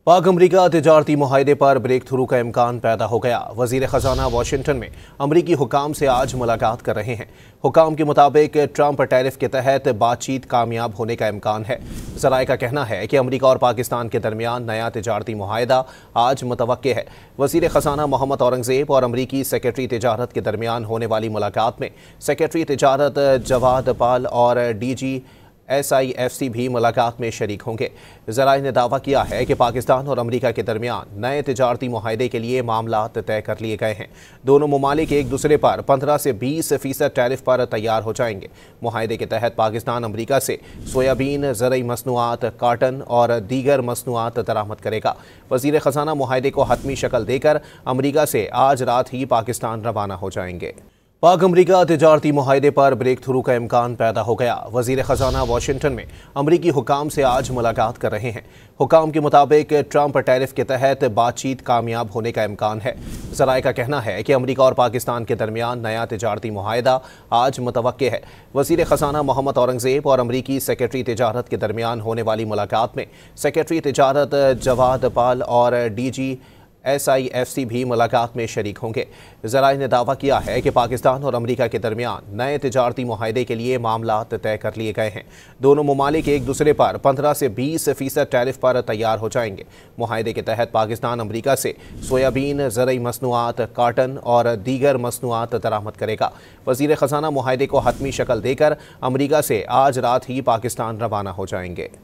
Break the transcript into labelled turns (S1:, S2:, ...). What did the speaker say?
S1: पाक अमरीका तिजारती मुआहदे पर break through का इम्कान पैदा हो गया। वजीर खजाना वाशिंगटन में अमरीकी हुकाम से आज मुलाकात कर रहे हैं। हुकाम के मुताबिक ट्रंप टैरिफ के तहत बातचीत कामयाब होने का इम्कान है। ज़राए का कहना है कि अमरीका और पाकिस्तान के दरमियान नया तिजारती मुआहदा आज मुतवक्के है। वजीर खजाना मोहम्मद औरंगजेब और अमरीकी सेक्रेटरी तिजारत के दरमियान होने वाली मुलाकात में सेक्रेटरी तिजारत जवाद पाल और DG SIFC भी मुलाकात में शरीक होंगे। ज़राए ने दावा किया है कि पाकिस्तान और अमरीका के दरमियान नए तिजारती मुआहदे के लिए मामलात तय कर लिए गए हैं। दोनों ममालिक एक दूसरे पर 15 से 20% टैरिफ पर तैयार हो जाएंगे। मुआहदे के तहत पाकिस्तान अमरीका से सोयाबीन, ज़रई मसनूआत, काटन और दीगर मसनूआत दरामद करेगा। वज़ीर ख़ज़ाना मुआहदे को हतमी शक्ल देकर अमरीका से आज रात ही पाकिस्तान रवाना हो जाएंगे। पाक अमरीका तिजारती मुआहदे पर ब्रेक थ्रू का इम्कान पैदा हो गया। वजीर खजाना वाशिंगटन में अमरीकी हुकाम से आज मुलाकात कर रहे हैं। हुकाम के मुताबिक ट्रंप टैरिफ के तहत बातचीत कामयाब होने का इम्कान है। ज़राए का कहना है कि अमरीका और पाकिस्तान के दरमियान नया तिजारती मुआहदा आज मुतवक्के है। वजीर खजाना मोहम्मद औरंगजेब और अमरीकी सेक्रेटरी तिजारत के दरमियान होने वाली मुलाकात में सेक्रेटरी तिजारत जवाद पाल और DG SIFC भी मुलाकात में शरीक होंगे। ज़राए ने दावा किया है कि पाकिस्तान और अमरीका के दरमियान नए तिजारती मुआहदे के लिए मामलात तय कर लिए गए हैं। दोनों ममालिक एक दूसरे पर 15 से 20% टैरिफ पर तैयार हो जाएंगे। मुआहदे के तहत पाकिस्तान अमरीका से सोयाबीन, ज़रई मसनूआत, काटन और दीगर मसनूआत दरामद करेगा। वज़ीर ख़ज़ाना मुआहदे को हतमी शक्ल देकर अमरीका से आज रात ही पाकिस्तान रवाना हो जाएंगे।